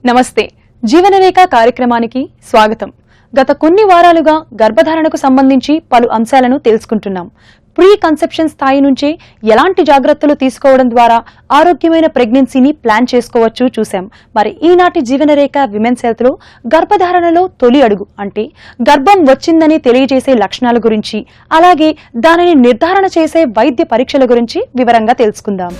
నమస్తే జీవనరేఖ కార్యక్రమానికి స్వాగతం. గత కొన్ని వారాలుగా గర్భధారణకు సంబంధించి పలు అంశాలను తెలుసుకుంటున్నాం. ప్రీ కన్సెప్షన్ స్థాయి నుంచే ఎలాంటి జాగ్రత్తలు తీసుకోవడం ద్వారా ఆరోగ్యమైన ప్రెగ్నెన్సీని ప్లాన్ చేసుకోవచ్చు చూసాం. మరి ఈనాటి జీవనరేఖ విమెన్స్ హెల్త్ లో గర్భధారణలో తొలి అడుగు అంటే గర్భం వచ్చిందని తెలియజేసే లక్షణాల గురించి, అలాగే దానిని నిర్ధారణ చేసే వైద్య పరీక్షల గురించి వివరంగా తెలుసుకుందాం.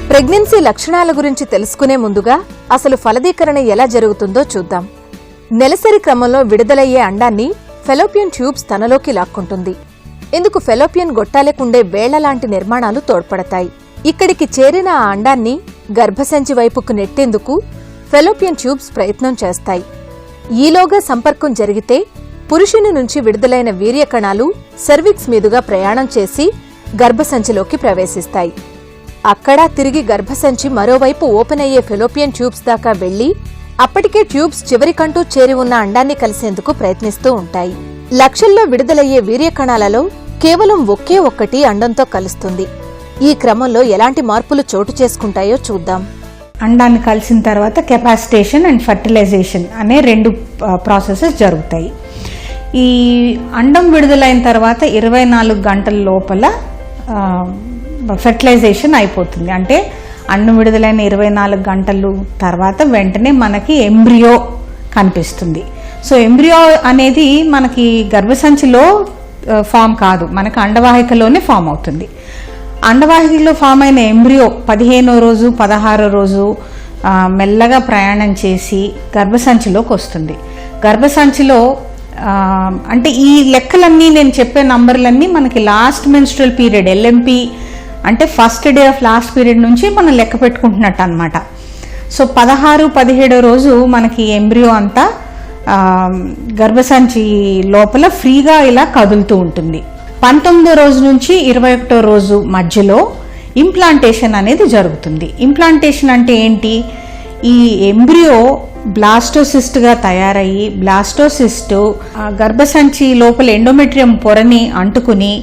ప్రెగ్నెన్సీ లక్షణాల గురించి తెలుసుకునే ముందుగా అసలు ఫలదీకరణ ఎలా జరుగుతుందో చూద్దాం. నెలసరి క్రమంలో విడుదలయ్యే అండాన్ని ఫెలోపియన్ ట్యూబ్స్ తనలోకి లాక్కుంటుంది. ఇందుకు ఫెలోపియన్ గొట్టాలకుండే వేళ్ల లాంటి నిర్మాణాలు తోడ్పడతాయి. ఇక్కడికి చేరిన ఆ అండాన్ని గర్భసంచి వైపుకు నెట్టేందుకు ఫెలోపియన్ ట్యూబ్స్ ప్రయత్నం చేస్తాయి. ఈలోగా సంపర్కం జరిగితే పురుషుని నుంచి విడుదలైన వీర్యకణాలు సెర్విక్స్ మీదుగా ప్రయాణం చేసి గర్భసంచిలోకి ప్రవేశిస్తాయి. అక్కడ తిరిగి గర్భసంచి మరోవైపు ఓపెన్ అయ్యే ఫెలోపియన్ ట్యూబ్స్ దాకా వెళ్లి అప్పటికే ట్యూబ్స్ చివరికంటూ చేరి ఉన్న అండాన్ని కలిసేందుకు ప్రయత్నిస్తూ ఉంటాయి. లక్షల్లో విడుదలయ్యే వీర్యకణాలలో కేవలం ఒకే ఒక్కటి అండంతో కలుస్తుంది. ఈ క్రమంలో ఎలాంటి మార్పులు చోటు చేసుకుంటాయో చూద్దాం. అండాన్ని కలిసిన తర్వాత కెపాసిటేషన్ అండ్ ఫర్టిలైజేషన్ అనే రెండు ప్రాసెసెస్ జరుగుతాయి. ఈ అండం విడుదలైన తర్వాత 24 గంటల లోపల ఫెర్టిలైజేషన్ అయిపోతుంది. అంటే అండం విడుదలైన 24 గంటలు తర్వాత వెంటనే మనకి ఎంబ్రియో కనిపిస్తుంది. సో ఎంబ్రియో అనేది మనకి గర్భసంచిలో ఫామ్ కాదు, మనకి అండవాహికలోనే ఫామ్ అవుతుంది. అండవాహికలో ఫామ్ అయిన ఎంబ్రియో 15వ రోజు 16వ రోజు మెల్లగా ప్రయాణం చేసి గర్భసంచిలోకి వస్తుంది. గర్భసంచిలో అంటే ఈ లెక్కలన్నీ నేను చెప్పే నంబర్లన్నీ మనకి లాస్ట్ మెన్స్ట్రువల్ పీరియడ్ ఎల్ఎంపీ అంటే first day of last period నుంచి మనం లెక్క పెట్టుకుంటున్నట్టు అనమాట. సో 16-17 రోజు మనకి ఎంబ్రియో అంతా గర్భసంచి లోపల ఫ్రీగా ఇలా కదులుతూ ఉంటుంది. 19వ రోజు నుంచి 21వ రోజు మధ్యలో ఇంప్లాంటేషన్ అనేది జరుగుతుంది. ఇంప్లాంటేషన్ అంటే ఏంటి? ఈ ఎంబ్రియో బ్లాస్టోసిస్ట్గా తయారయ్యి బ్లాస్టోసిస్ట్ గర్భసంచి లోపల ఎండోమెట్రియం పొరని అంటుకుని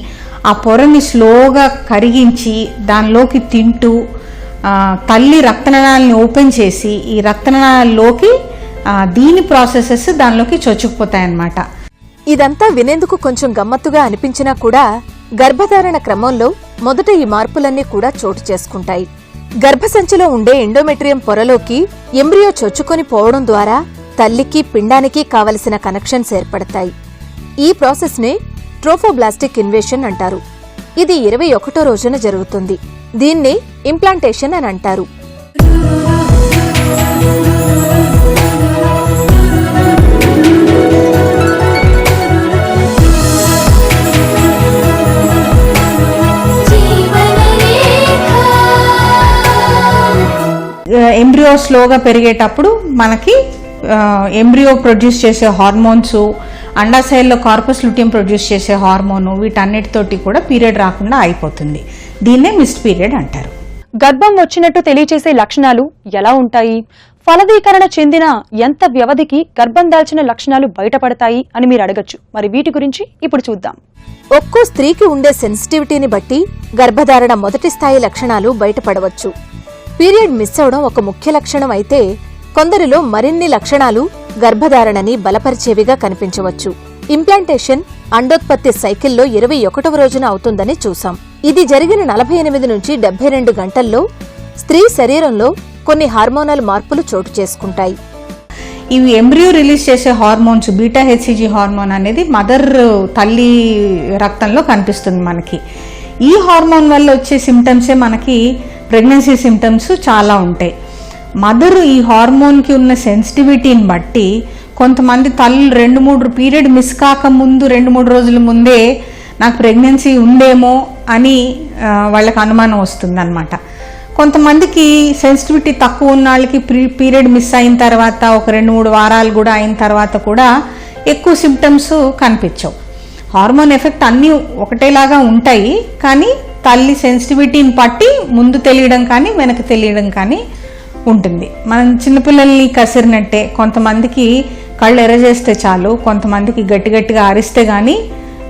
ఆ పొరని స్లోగా కరిగించి దానిలోకి తింటూ తల్లి రక్తనాళాలని ఓపెన్ చేసి ఈ రక్తనాళాల్లోకి దీని ప్రాసెసెస్ దానిలోకి చొచ్చుకుపోతాయన్నమాట. ఇదంతా వినేందుకు కొంచెం గమ్మత్తుగా అనిపించినా కూడా గర్భధారణ క్రమంలో మొదట ఈ మార్పులన్నీ కూడా చోటు చేసుకుంటాయి. గర్భసంచిలో ఉండే ఎండోమెట్రియం పొరలోకి ఎంబ్రియో చొచ్చుకొని పోవడం ద్వారా తల్లికి పిండానికి కావలసిన కనెక్షన్స్ ఏర్పడతాయి. ఈ ప్రాసెస్ నే ట్రోఫోబ్లాస్టిక్ ఇన్వేషన్ అంటారు. ఇది 21వ రోజున జరుగుతుంది. దీన్ని ఇంప్లాంటేషన్ అని అంటారు. ఎంబ్రియో స్లోగా పెరిగేటప్పుడు మనకి ఎంబ్రియో ప్రొడ్యూస్ చేసే హార్మోన్స్, అండాశయాల్లో కార్పస్ లుటియం ప్రొడ్యూస్ చేసే హార్మోను, వీటన్నిటితోటి కూడా పీరియడ్ రాకుండా అయిపోతుంది. దీన్నే మిస్డ్ పీరియడ్ అంటారు. గర్భం వచ్చినట్టు తెలియచేసే లక్షణాలు ఎలా ఉంటాయి? ఫలదీకరణ చెందిన ఎంత వ్యవధికి గర్భం దాల్చిన లక్షణాలు బయటపడతాయి అని మీరు అడగచ్చు. మరి వీటి గురించి ఇప్పుడు చూద్దాం. ఒక్కో స్త్రీకి ఉండే సెన్సిటివిటీని బట్టి గర్భధారణ మొదటి స్థాయి లక్షణాలు బయటపడవచ్చు. పీరియడ్ మిస్ అవడం ఒక ముఖ్య లక్షణం అయితే కొందరిలో మరిన్ని లక్షణాలు గర్భధారణని బలపరిచేవిగా కనిపించవచ్చు. ఇంప్లాంటేషన్ అండోత్పత్తి సైకిల్లో 21వ రోజున అవుతుందని చూసాం. ఇది జరిగిన 48 నుంచి 72 గంటల్లో స్త్రీ శరీరంలో కొన్ని హార్మోనల్ మార్పులు చోటు చేసుకుంటాయి. ఇవి ఎంబ్రియో రిలీజ్ చేసే హార్మోన్స్, బీటా హెచ్సిజీ హార్మోన్ అనేది మదర్ తల్లి రక్తంలో కనిపిస్తుంది మనకి. ఈ హార్మోన్ వల్ల వచ్చే సిమ్టమ్సే మనకి ప్రెగ్నెన్సీ సిమ్టమ్స్ చాలా ఉంటాయి. మదర్ ఈ హార్మోన్కి ఉన్న సెన్సిటివిటీని బట్టి కొంతమంది తల్లు 2-3 పీరియడ్ మిస్ కాక ముందు 2-3 రోజుల ముందే నాకు ప్రెగ్నెన్సీ ఉందేమో అని వాళ్ళకి అనుమానం వస్తుందన్నమాట. కొంతమందికి సెన్సిటివిటీ తక్కువ ఉన్న వాళ్ళకి పీరియడ్ మిస్ అయిన తర్వాత ఒక 2-3 వారాలు కూడా అయిన తర్వాత కూడా ఎక్కువ సిమ్టమ్స్ కనిపించవు. హార్మోన్ ఎఫెక్ట్ అన్నీ ఒకటేలాగా ఉంటాయి, కానీ తల్లి సెన్సిటివిటీని బట్టి ముందు తెలియడం కానీ వెనక తెలియడం కానీ ఉంటుంది. మనం చిన్నపిల్లల్ని కసిరినట్టే, కొంతమందికి కళ్ళు ఎర్రజేస్తే చాలు, కొంతమందికి గట్టిగా అరిస్తే కానీ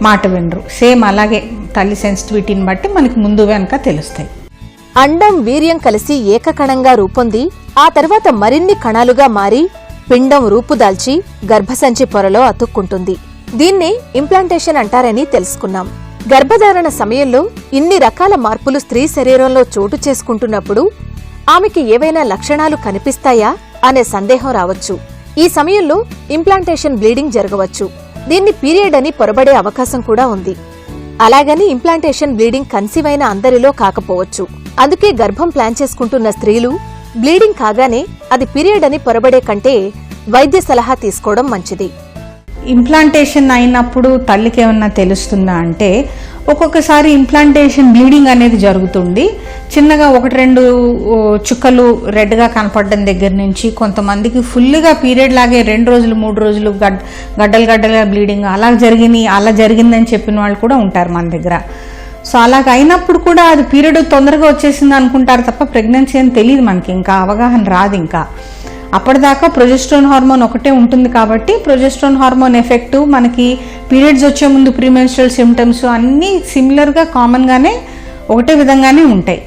మాట వినరు. సేమ్ అలాగే తల్లి సెన్సిటివిటీని బట్టి మనకి ముందు వెనక తెలుస్తాయి. అండం వీర్యం కలిసి ఏకకణంగా రూపొంది ఆ తర్వాత మరిన్ని కణాలుగా మారి పిండం రూపుదాల్చి గర్భసంచి పొరలో అతుక్కుంటుంది. దీన్నే ఇంప్లాంటేషన్ అంటారని తెలుసుకున్నాం. గర్భధారణ సమయంలో ఇన్ని రకాల మార్పులు స్త్రీ శరీరంలో చోటు చేసుకుంటున్నప్పుడు ఆమెకి ఏవైనా లక్షణాలు కనిపిస్తాయా అనే సందేహం రావచ్చు. ఈ సమయంలో ఇంప్లాంటేషన్ బ్లీడింగ్ జరగవచ్చు. దీన్ని పీరియడ్ అని పొరబడే అవకాశం కూడా ఉంది. అలాగని ఇంప్లాంటేషన్ బ్లీడింగ్ కన్సీవ్ అయిన అందరిలో కాకపోవచ్చు. అందుకే గర్భం ప్లాన్ చేసుకుంటున్న స్త్రీలు బ్లీడింగ్ కాగానే అది పీరియడ్ అని పొరబడే కంటే వైద్య సలహా తీసుకోవడం మంచిది. ఇంప్లాంటేషన్ అయినప్పుడు తల్లికి ఏమన్నా తెలుస్తుందా అంటే, ఒక్కొక్కసారి ఇంప్లాంటేషన్ బ్లీడింగ్ అనేది జరుగుతుంది. చిన్నగా 1-2 చుక్కలు రెడ్గా కనపడడం దగ్గర నుంచి కొంతమందికి ఫుల్గా పీరియడ్ లాగే 2 రోజులు 3 రోజులు గడ్డలుగా బ్లీడింగ్ అలా జరిగిందని చెప్పిన వాళ్ళు కూడా ఉంటారు మన దగ్గర. సో అలాగ అయినప్పుడు కూడా అది పీరియడ్ తొందరగా వచ్చేసింది అనుకుంటారు తప్ప ప్రెగ్నెన్సీ అని తెలియదు మనకి, ఇంకా అవగాహన రాదు. ఇంకా అప్పటిదాకా ప్రొజెస్ట్రాన్ హార్మోన్ ఒకటే ఉంటుంది కాబట్టి ప్రొజెస్ట్రాన్ హార్మోన్ ఎఫెక్ట్ మనకి పీరియడ్స్ వచ్చే ముందు ప్రీమెన్స్ట్రల్ సిమ్టమ్స్ అన్నీ సిమిలర్గా కామన్గానే ఒకటే విధంగానే ఉంటాయి.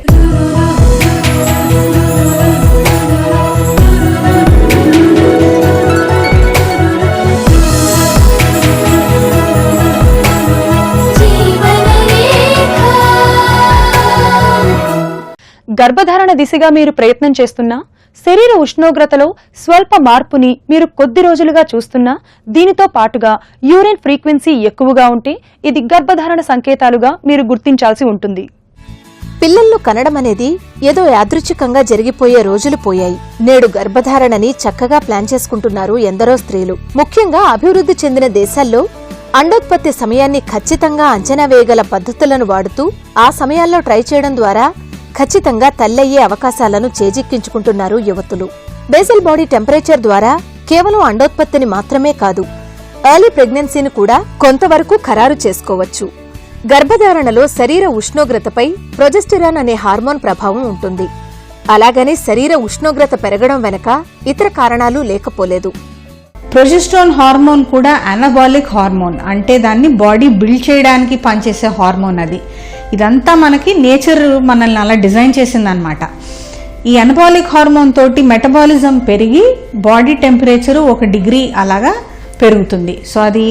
గర్భధారణ దిశగా మీరు ప్రయత్నం చేస్తున్నా, శరీర ఉష్ణోగ్రతలో స్వల్ప మార్పుని మీరు కొద్ది రోజులుగా చూస్తున్నా, దీనితో పాటుగా యూరిన్ ఫ్రీక్వెన్సీ ఎక్కువగా ఉంటే ఇది గర్భధారణ సంకేతాలుగా మీరు గుర్తించాల్సి ఉంటుంది. పిల్లలను కనడం అనేది ఏదో యాదృచ్ఛికంగా జరిగిపోయే రోజులు పోయాయి. నేడు గర్భధారణని చక్కగా ప్లాన్ చేసుకుంటున్నారు ఎందరో స్త్రీలు. ముఖ్యంగా అభివృద్ధి చెందిన దేశాల్లో అండోత్పత్తి సమయాన్ని ఖచ్చితంగా అంచనా వేయగల పద్ధతులను వాడుతూ ఆ సమయాల్లో ట్రై చేయడం ద్వారా ఖచ్చితంగా తల్లయ్యే అవకాశాలను చేజిక్కించుకుంటున్నారు యువతులు. బేసల్ బాడీ టెంపరేచర్ ద్వారా కేవలం అండోత్పత్తిని మాత్రమే కాదు, ఎర్లీ ప్రెగ్నెన్సీని కూడా కొంతవరకు ఖరారు చేసుకోవచ్చు. గర్భధారణలో శరీర ఉష్ణోగ్రతపై ప్రొజెస్టెరాన్ అనే హార్మోన్ ప్రభావం ఉంటుంది. అలాగని శరీర ఉష్ణోగ్రత పెరగడం వెనక ఇతర కారణాలు లేకపోలేదు. ప్రొజెస్ట్రాన్ హార్మోన్ కూడా అనబాలిక్ హార్మోన్, అంటే దాన్ని బాడీ బిల్డ్ చేయడానికి పనిచేసే హార్మోన్. అది ఇదంతా మనకి నేచర్ మనల్ని అలా డిజైన్ చేసిందనమాట. ఈ అనబాలిక్ హార్మోన్ తోటి మెటబాలిజం పెరిగి బాడీ టెంపరేచరు 1 డిగ్రీ అలాగా పెరుగుతుంది. సో అది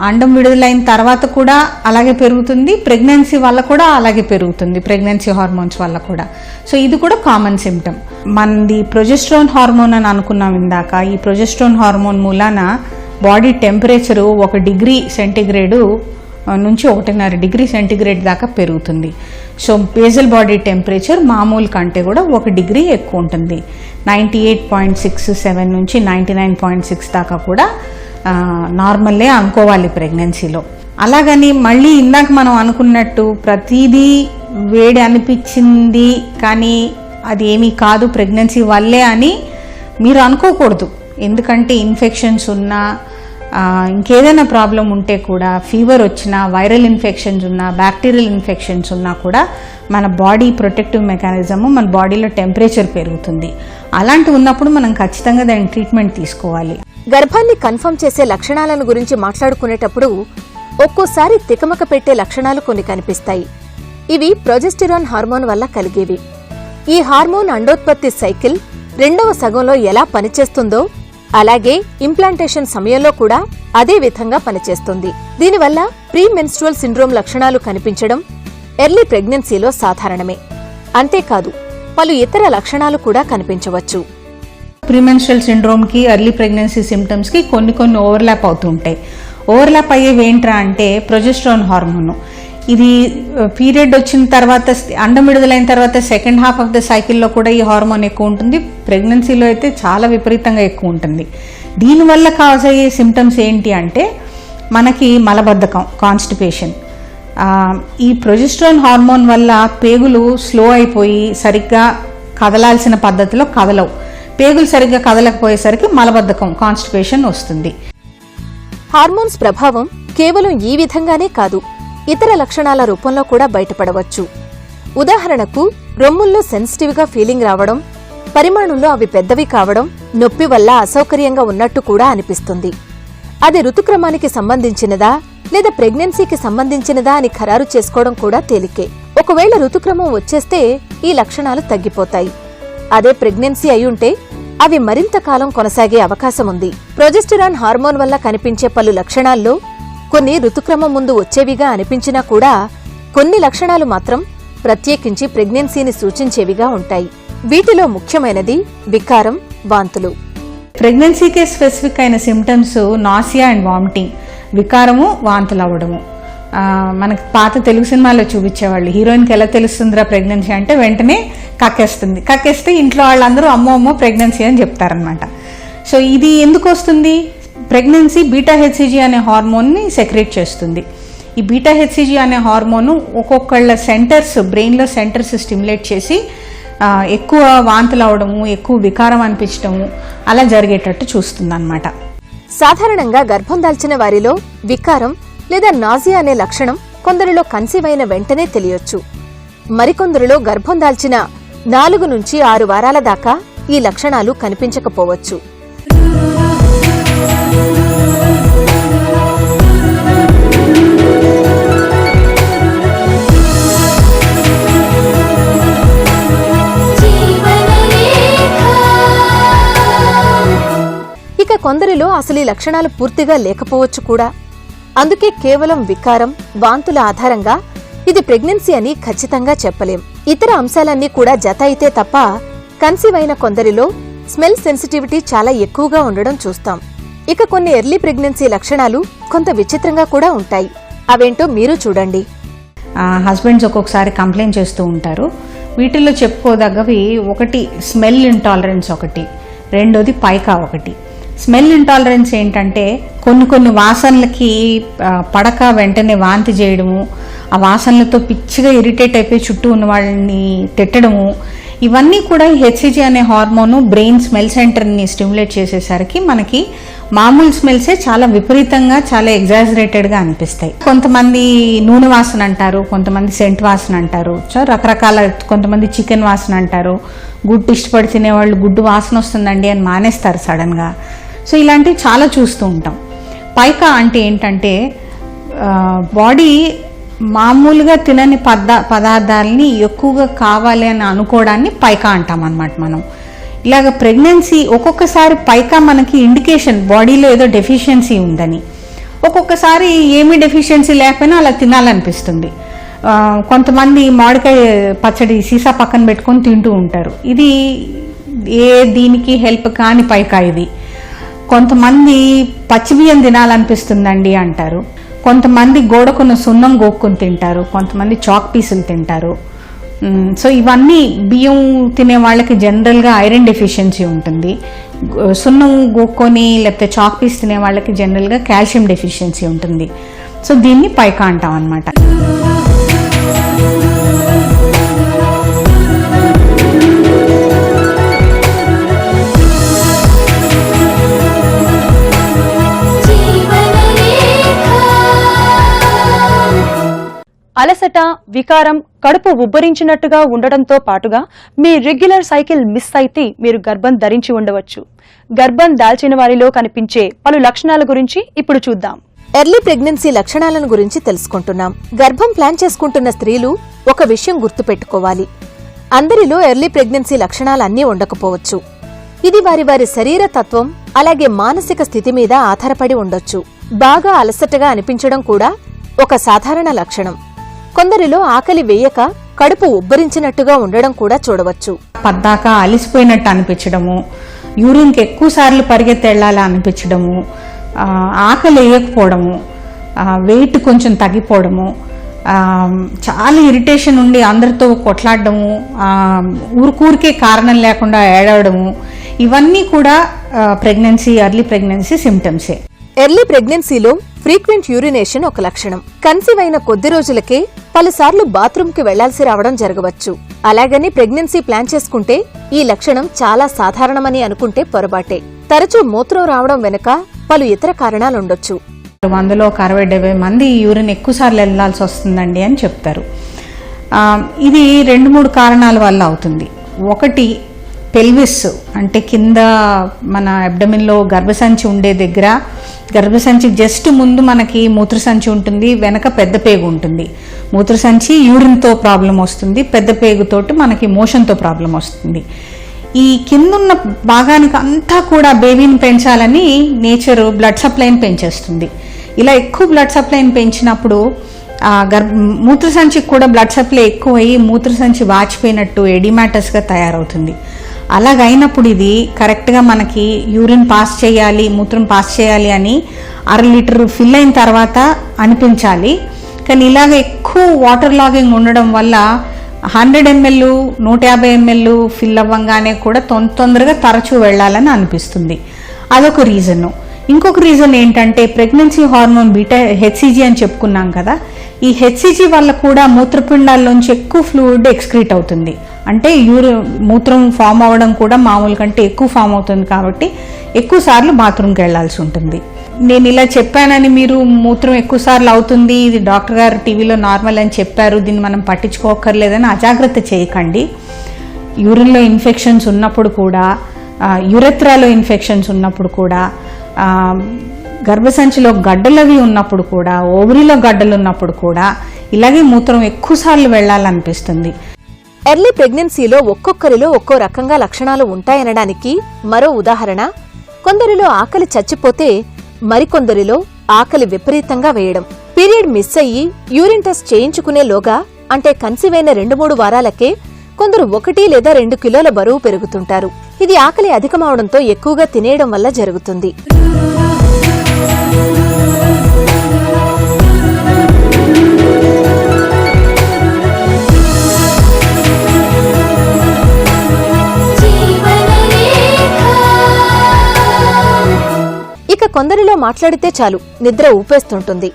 అండం విడుదలైన తర్వాత కూడా అలాగే పెరుగుతుంది, ప్రెగ్నెన్సీ వల్ల కూడా అలాగే పెరుగుతుంది, ప్రెగ్నెన్సీ హార్మోన్స్ వల్ల కూడా. సో ఇది కూడా కామన్ సిమ్టమ్. మనది ప్రొజెస్ట్రాన్ హార్మోన్ అని అనుకున్నాం ఇందాక. ఈ ప్రొజెస్ట్రాన్ హార్మోన్ మూలాన బాడీ టెంపరేచరు 1 డిగ్రీ సెంటీగ్రేడు నుంచి 1.5 డిగ్రీ సెంటీగ్రేడ్ దాకా పెరుగుతుంది. సో బేసల్ బాడీ టెంపరేచర్ మామూలు కంటే కూడా 1 డిగ్రీ ఎక్కువ ఉంటుంది. 98.67 నుంచి 99.6 దాకా కూడా నార్మల్లే అనుకోవాలి ప్రెగ్నెన్సీలో. అలాగని మళ్ళీ ఇందాక మనం అనుకున్నట్టు ప్రతిదీ వేడి అనిపించింది కానీ అది ఏమీ కాదు ప్రెగ్నెన్సీ వల్లే అని మీరు అనుకోకూడదు. ఎందుకంటే ఇన్ఫెక్షన్స్ ఉన్నా, ఇంకేదైనా ప్రాబ్లం ఉంటే కూడా, ఫీవర్ వచ్చినా, వైరల్ ఇన్ఫెక్షన్స్ ఉన్నా, బ్యాక్టీరియల్ ఇన్ఫెక్షన్స్ ఉన్నా కూడా మన బాడీ ప్రొటెక్టివ్ మెకానిజము, మన బాడీలో టెంపరేచర్ పెరుగుతుంది. అలాంటి ఉన్నప్పుడు మనం ఖచ్చితంగా దాని ట్రీట్మెంట్ తీసుకోవాలి. గర్భాన్ని కన్ఫర్మ్ చేసే లక్షణాలను గురించి మాట్లాడుకునేటప్పుడు ఒక్కోసారి తికమక పెట్టే లక్షణాలు కొన్ని కనిపిస్తాయి. ఇవి ప్రొజెస్టెరాన్ హార్మోన్ వల్ల కలిగేవి. ఈ హార్మోన్ అండోత్పత్తి సైకిల్ 2వ సగంలో ఎలా పనిచేస్తుందో అలాగే ఇంప్లాంటేషన్ సమయంలో కూడా అదే విధంగా పనిచేస్తుంది. దీనివల్ల ప్రీ మెన్స్ట్రువల్ సిండ్రోమ్ లక్షణాలు కనిపించడం ఎర్లీ ప్రెగ్నెన్సీలో సాధారణమే. అంతేకాదు పలు ఇతర లక్షణాలు కూడా కనిపించవచ్చు. ప్రీమెన్స్ట్రువల్ సిండ్రోమ్కి, ఎర్లీ ప్రెగ్నెన్సీ సిమ్టమ్స్కి కొన్ని ఓవర్లాప్ అవుతుంటాయి. ఓవర్లాప్ అయ్యేవి ఏంట్రా అంటే ప్రొజెస్ట్రాన్ హార్మోన్. ఇది పీరియడ్ వచ్చిన తర్వాత, అండం విడుదలైన తర్వాత సెకండ్ హాఫ్ ఆఫ్ ద సైకిల్లో కూడా ఈ హార్మోన్ ఎక్కువ ఉంటుంది. ప్రెగ్నెన్సీలో అయితే చాలా విపరీతంగా ఎక్కువ ఉంటుంది. దీనివల్ల కాజ్ అయ్యే సిమ్టమ్స్ ఏంటి అంటే మనకి మలబద్ధకం, కాన్స్టిపేషన్. ఈ ప్రొజెస్ట్రాన్ హార్మోన్ వల్ల పేగులు స్లో అయిపోయి సరిగ్గా కదలాల్సిన పద్ధతిలో కదలవు. పేగులు సరిగ్గా కదలకపోయేసరికి మలబద్ధకం, కాన్స్టిపేషన్ వస్తుంది. హార్మోన్స్ ప్రభావం కేవలం ఈ విధంగానే కాదు, ఇతర లక్షణాల రూపంలో కూడా బయటపడవచ్చు. ఉదాహరణకు రొమ్ముల్లో సెన్సిటివ్గా ఫీలింగ్ రావడం, పరిమాణంలో అవి పెద్దవి కావడం, నొప్పి వల్ల అసౌకర్యంగా ఉన్నట్టు కూడా అనిపిస్తుంది. అది ఋతుక్రమానికి సంబంధించినదా లేదా ప్రెగ్నెన్సీకి సంబంధించినదా అని ఖరారు చేసుకోవడం కూడా తేలికే. ఒకవేళ ఋతుక్రమం వచ్చేస్తే ఈ లక్షణాలు తగ్గిపోతాయి. అదే ప్రెగ్నెన్సీ అయ్యుంటే అవి మరింత కాలం కొనసాగే అవకాశం ఉంది. ప్రొజెస్టెరాన్ హార్మోన్ వల్ల కనిపించే పలు లక్షణాల్లో కొన్ని ఋతుక్రమం ముందు వచ్చేవిగా అనిపించినా కూడా కొన్ని లక్షణాలు మాత్రం ప్రత్యేకించి ప్రెగ్నెన్సీని సూచించేవిగా ఉంటాయి. వీటిలో ముఖ్యమైనది వికారం, వాంతులు. ప్రెగ్నెన్సీకే స్పెసిఫిక్ అయిన సిమ్టమ్స్ నాసియా అండ్ వామిటింగ్, వికారము, వాంతులు అవ్వడము. మనకి పాత తెలుగు సినిమాల్లో చూపించేవాళ్ళు, హీరోయిన్కి ఎలా తెలుస్తుందిరా ప్రెగ్నెన్సీ అంటే వెంటనే కక్కేస్తుంది, కక్కేస్తే ఇంట్లో వాళ్ళందరూ అమ్మో ప్రెగ్నెన్సీ అని చెప్తారనమాట. సో ఇది ఎందుకు వస్తుంది? ప్రెగ్నెన్సీ బీటా హెచ్సిజీ అనే హార్మోన్ని సెక్రేట్ చేస్తుంది. ఈ బీటా హెచ్సిజీ అనే హార్మోను ఒక్కొక్కళ్ళ సెంటర్స్, బ్రెయిన్లో సెంటర్స్ స్టిమ్యులేట్ చేసి ఎక్కువ వాంతులు అవడము, ఎక్కువ వికారం అనిపించడము అలా జరిగేటట్టు చూస్తుందన్నమాట. సాధారణంగా గర్భం దాల్చిన వారిలో వికారం లేదా నాజియా అనే లక్షణం కొందరిలో కన్సీవ్ అయిన వెంటనే తెలియొచ్చు. మరికొందరిలో గర్భం దాల్చిన 4 నుంచి 6 వారాల దాకా ఈ లక్షణాలు కనిపించకపోవచ్చు. ఇక కొందరిలో అసలు ఈ లక్షణాలు పూర్తిగా లేకపోవచ్చు కూడా. అందుకే కేవలం వికారం, వాంతుల ఆధారంగా ఇది ప్రెగ్నెన్సీ అని ఖచ్చితంగా చెప్పలేం. ఇతర అంశాలన్నీ కూడా జత అయితే తప్ప కన్సీవ్ అయిన కొందరిలో స్మెల్ సెన్సిటివిటీ చాలా ఎక్కువగా ఉండడం చూస్తాం. ఇక కొన్ని ఎర్లీ ప్రెగ్నెన్సీ లక్షణాలు కొంత విచిత్రంగా కూడా ఉంటాయి. అవేంటో మీరు చూడండి. హస్బెండ్స్ ఒక్కొక్కసారి కంప్లైంట్ చేస్తూ ఉంటారు. వీటిల్లో చెప్పుకోదగ్గవి ఒకటి స్మెల్ ఇంటాలరెన్స్, ఒకటి రెండోది పైకా. ఒకటి స్మెల్ ఇంటాలరెన్స్ ఏంటంటే కొన్ని వాసనలకి పడక వెంటనే వాంతి చేయడము, ఆ వాసనలతో పిచ్చిగా ఇరిటేట్ అయిపోయి చుట్టూ ఉన్న వాళ్ళని తిట్టడము, ఇవన్నీ కూడా ఈ హెచ్సిజీ అనే హార్మోను బ్రెయిన్ స్మెల్ సెంటర్ని స్టిమ్యులేట్ చేసేసరికి మనకి మామూలు స్మెల్సే చాలా విపరీతంగా, చాలా ఎగ్జాజరేటెడ్గా అనిపిస్తాయి. కొంతమంది నూనె వాసన అంటారు, కొంతమంది సెంట్ వాసన అంటారు, రకరకాల, కొంతమంది చికెన్ వాసన అంటారు. గుడ్డు ఇష్టపడి తినేవాళ్ళు గుడ్డు వాసన వస్తుందండి అని మానేస్తారు సడన్గా. సో ఇలాంటివి చాలా చూస్తూ ఉంటాం. పైకా అంటే ఏంటంటే బాడీ మామూలుగా తినని పదార్థాలని ఎక్కువగా కావాలి అని అనుకోవడాన్ని పైకా అంటాం అన్నమాట మనం. ఇలాగ ప్రెగ్నెన్సీ ఒక్కొక్కసారి పైకా మనకి ఇండికేషన్ బాడీలో ఏదో డెఫిషియన్సీ ఉందని, ఒక్కొక్కసారి ఏమీ డెఫిషియన్సీ లేకపోయినా అలా తినాలనిపిస్తుంది. కొంతమంది మామిడికాయ పచ్చడి సీసా పక్కన పెట్టుకొని తింటూ ఉంటారు. ఇది దీనికి హెల్ప్ కాని పైకా ఇది. కొంతమంది పచ్చిబియ్యం తినాలనిపిస్తుందండి అంటారు. కొంతమంది గోడకున్న సున్నం గోక్కుని తింటారు, కొంతమంది చాక్ పీసులు తింటారు. సో ఇవన్నీ బియ్యం తినే వాళ్ళకి జనరల్గా ఐరన్ డెఫిషియన్సీ ఉంటుంది. సున్నం గోక్కొని లేకపోతే చాక్ పీస్ తినే వాళ్ళకి జనరల్గా కాల్షియం డెఫిషియన్సీ ఉంటుంది. సో దీన్ని పైకా అంటాం అన్నమాట. అలసట, వికారం, కడుపు ఉబ్బరించినట్టుగా ఉండడంతో పాటుగా మీ రెగ్యులర్ సైకిల్ మిస్ అయితే మీరు గర్భం ధరించి ఉండవచ్చు. గర్భం దాల్చిన వారిలో కనిపించే పలు లక్షణాల గురించి ఇప్పుడు చూద్దాం. ఎర్లీ ప్రెగ్నెన్సీ లక్షణాలను గురించి తెలుసుకుంటున్నాం. గర్భం ప్లాన్ చేసుకుంటున్న స్త్రీలు ఒక విషయం గుర్తుపెట్టుకోవాలి. అందరిలో ఎర్లీ ప్రెగ్నెన్సీ లక్షణాలన్నీ ఉండకపోవచ్చు. ఇది వారి వారి శరీర తత్వం అలాగే మానసిక స్థితి మీద ఆధారపడి ఉండొచ్చు. బాగా అలసటగా అనిపించడం కూడా ఒక సాధారణ లక్షణం. కొందరిలో ఆకలి వేయక కడుపు ఉబ్బరించినట్టుగా ఉండడం కూడా చూడవచ్చు. పద్దాకా అలిసిపోయినట్టు అనిపించడము, యూరిన్కి ఎక్కువ సార్లు పరిగెత్తెళ్లాలా అనిపించడము, ఆకలి వేయకపోవడము, వెయిట్ కొంచెం తగ్గిపోవడము, చాలా ఇరిటేషన్ ఉండి అందరితో కొట్లాడడము, ఊరికే కారణం లేకుండా ఏడవడము, ఇవన్నీ కూడా ఎర్లీ ప్రెగ్నెన్సీ సిమ్టమ్సే. ఎర్లీ ప్రెగ్నెన్సీలో ఫ్రీక్వెంట్ యూరినేషన్ ఒక లక్షణం. కన్సీవ్ అయిన కొద్ది రోజులకే పలుసార్లు బాత్రూంకి వెళ్లాల్సి రావడం జరగవచ్చు. అలాగని ప్రెగ్నెన్సీ ప్లాన్ చేసుకుంటే ఈ లక్షణం చాలా సాధారణమని అనుకుంటే పొరపాటే. తరచూ మూత్రం రావడం వెనుక పలు ఇతర కారణాలుండొచ్చు. 100లో ఒక 60-70 మంది యూరిన్ ఎక్కువసార్లు వెళ్ళాల్సి వస్తుందండి అని చెప్తారు. ఇది 2-3 కారణాల వల్ల అవుతుంది. ఒకటి, పెల్విస్ అంటే కింద మన అబ్డమిన్లో గర్భసంచి ఉండే దగ్గర, గర్భసంచి జస్ట్ ముందు మనకి మూత్రసంచి ఉంటుంది, వెనక పెద్ద పేగు ఉంటుంది. మూత్రసంచి యూరిన్తో ప్రాబ్లం వస్తుంది, పెద్ద పేగుతోటి మనకి మోషన్తో ప్రాబ్లం వస్తుంది. ఈ కిందున్న భాగానికి అంతా కూడా బేబీని పెంచాలని నేచర్ బ్లడ్ సప్లైని పెంచేస్తుంది. ఇలా ఎక్కువ బ్లడ్ సప్లైని పెంచినప్పుడు మూత్రసంచికి కూడా బ్లడ్ సప్లై ఎక్కువయ్యి మూత్రసంచి వాచిపోయినట్టు ఎడిమాటస్గా తయారవుతుంది. అలాగైనప్పుడు ఇది కరెక్ట్గా మనకి యూరిన్ పాస్ చేయాలి, మూత్రం పాస్ చేయాలి అని 1/2 లీటర్ ఫిల్ అయిన తర్వాత అనిపించాలి. కానీ ఇలాగ ఎక్కువ వాటర్ లాగింగ్ ఉండడం వల్ల 100 ml 150 ml ఫిల్ అవ్వంగానే కూడా తొందరగా తరచూ వెళ్ళాలని అనిపిస్తుంది. అదొక రీజను. ఇంకొక రీజన్ ఏంటంటే ప్రెగ్నెన్సీ హార్మోన్ బీటా హెచ్సిజీ అని చెప్పుకున్నాం కదా, ఈ హెచ్సిజీ వల్ల కూడా మూత్రపిండాల్లోంచి ఎక్కువ ఫ్లూయిడ్ ఎక్స్క్రీట్ అవుతుంది. అంటే మూత్రం ఫామ్ అవ్వడం కూడా మామూలు కంటే ఎక్కువ ఫామ్ అవుతుంది కాబట్టి ఎక్కువ సార్లు బాత్రూమ్కి వెళ్లాల్సి ఉంటుంది. నేను ఇలా చెప్పానని మీరు మూత్రం ఎక్కువ సార్లు అవుతుంది, ఇది డాక్టర్ గారు టీవీలో నార్మల్ అని చెప్పారు, దీన్ని మనం పట్టించుకోకర్లేదని అజాగ్రత్త చేయకండి. యూరిన్లో ఇన్ఫెక్షన్స్ ఉన్నప్పుడు కూడా, యురెత్రాలో ఇన్ఫెక్షన్స్ ఉన్నప్పుడు కూడా, గర్భసంచిలో గడ్డలవి ఉన్నప్పుడు కూడా, ఓవరీలో గడ్డలు ఉన్నప్పుడు కూడా ఇలాగే మూత్రం ఎక్కువసార్లు వెళ్లాలనిపిస్తుంది. ఎర్లీ ప్రెగ్నెన్సీలో ఒక్కొక్కరిలో ఒక్కో రకంగా లక్షణాలు ఉంటాయనడానికి మరో ఉదాహరణ, కొందరిలో ఆకలి చచ్చిపోతే మరికొందరిలో ఆకలి విపరీతంగా వేయడం. పీరియడ్ మిస్ అయ్యి యూరిన్ టెస్ట్ చేయించుకునేలోగా అంటే కన్సీవ్ అయిన 2-3 వారాలకే కొందరు 1 లేదా 2 కిలోల బరువు పెరుగుతుంటారు. ఇది ఆకలి అధికమవడంతో ఎక్కువగా తినేయడం వల్ల జరుగుతుంది. ఇక కొందరిలో మాట్లాడితే చాలు నిద్ర ఊపేస్తుంటుంది.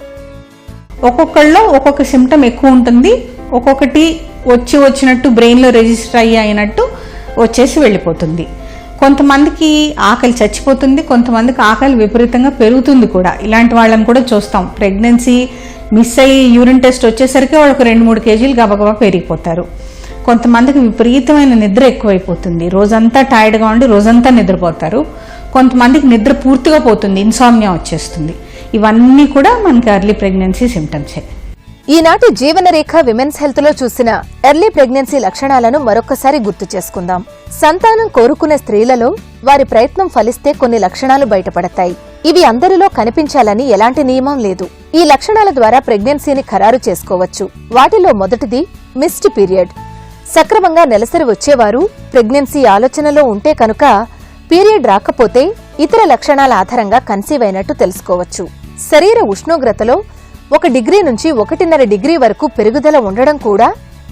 ఒక్కొక్కళ్ళలో ఒక్కొక్క సిమ్టమ్ ఎక్కువ ఉంటుంది, ఒక్కొక్కటి వచ్చినట్టు బ్రెయిన్లో రిజిస్టర్ అయినట్టు వచ్చేసి వెళ్ళిపోతుంది. కొంతమందికి ఆకలి చచ్చిపోతుంది, కొంతమందికి ఆకలి విపరీతంగా పెరుగుతుంది కూడా. ఇలాంటి వాళ్ళని కూడా చూస్తాం. ప్రెగ్నెన్సీ మిస్ అయ్యి యూరిన్ టెస్ట్ వచ్చేసరికి వాళ్ళకు 2-3 కేజీలు గబగబా పెరిగిపోతారు. కొంతమందికి విపరీతమైన నిద్ర ఎక్కువైపోతుంది, రోజంతా టైర్డ్గా ఉండి రోజంతా నిద్రపోతారు. కొంతమందికి నిద్ర పూర్తిగా పోతుంది, ఇన్సామ్నియా వచ్చేస్తుంది. ఇవన్నీ కూడా మనకి ఎర్లీ ప్రెగ్నెన్సీ సిమ్టమ్సే. ఈనాటి జీవనరేఖ విమెన్స్ హెల్త్ లో చూసిన ఎర్లీ ప్రెగ్నెన్సీ లక్షణాలను మరొక్కసారి గుర్తు చేసుకుందాం. సంతానం కోరుకునే స్త్రీలలో వారి ప్రయత్నం ఫలిస్తే కొన్ని లక్షణాలు బయటపడతాయి. ఇవి అందరిలో కనిపించాలని ఎలాంటి నియమం లేదు. ఈ లక్షణాల ద్వారా ప్రెగ్నెన్సీని ఖరారు చేసుకోవచ్చు. వాటిలో మొదటిది మిస్డ్ పీరియడ్. సక్రమంగా నెలసరి వచ్చేవారు ప్రెగ్నెన్సీ ఆలోచనలో ఉంటే కనుక పీరియడ్ రాకపోతే ఇతర లక్షణాల ఆధారంగా కన్సీవ్ అయినట్టు తెలుసుకోవచ్చు. శరీర ఉష్ణోగ్రతలో 1 డిగ్రీ నుంచి 1.5 డిగ్రీ వరకు పెరుగుదల ఉండడం కూడా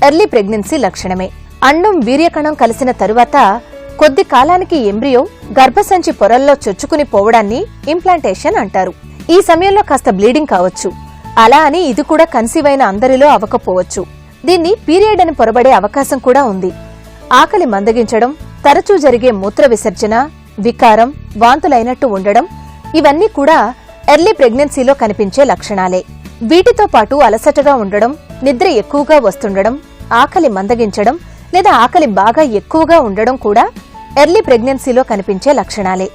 ఎర్లీ ప్రెగ్నెన్సీ లక్షణమే. అండం వీర్యకణం కలిసిన తరువాత కొద్ది కాలానికి ఎంబ్రియో గర్భసంచి పొరల్లో చొచ్చుకుని పోవడాన్ని ఇంప్లాంటేషన్ అంటారు. ఈ సమయంలో కాస్త బ్లీడింగ్ కావచ్చు. అలా అని ఇది కూడా కన్సీవ్ అయిన అందరిలో అవ్వకపోవచ్చు. దీన్ని పీరియడ్ అని పొరబడే అవకాశం కూడా ఉంది. ఆకలి మందగించడం, తరచూ జరిగే మూత్ర విసర్జన, వికారం, వాంతులైనట్టు ఉండడం ఇవన్నీ కూడా ఎర్లీ ప్రెగ్నెన్సీలో కనిపించే లక్షణాలే. వీటితో పాటు అలసటగా ఉండడం, నిద్ర ఎక్కువగా వస్తుండడం, ఆకలి మందగించడం లేదా ఆకలి బాగా ఎక్కువగా ఉండడం కూడా ఎర్లీ ప్రెగ్నెన్సీలో కనిపించే లక్షణాలే.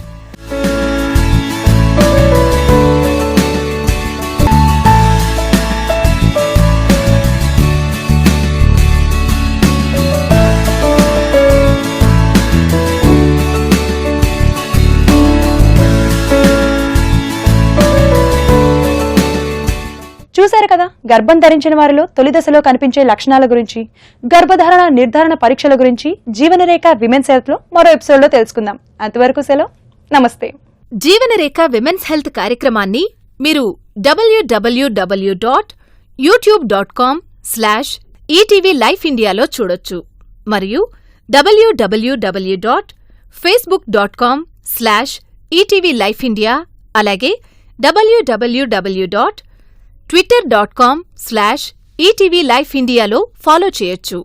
చూశారు కదా, గర్భం ధరించిన వారిలో తొలి దశలో కనిపించే లక్షణాల గురించి, గర్భధారణ నిర్ధారణ పరీక్షల గురించి జీవనరేఖ విమెన్స్ హెల్త్ లో మరో ఎపిసోడ్ లో తెలుసుకుందాం. అంతవరకు సెలవు, నమస్తే. జీవనరేఖ విమెన్స్ హెల్త్ కార్యక్రమాన్ని మీరు www.youtube.com/ETVLifeIndiaలో చూడొచ్చు మరియు www.facebook.com/ETVLifeIndia అలాగే www.twitter.com/ETVLifeIndiaలో ఫాలో చేయొచ్చు.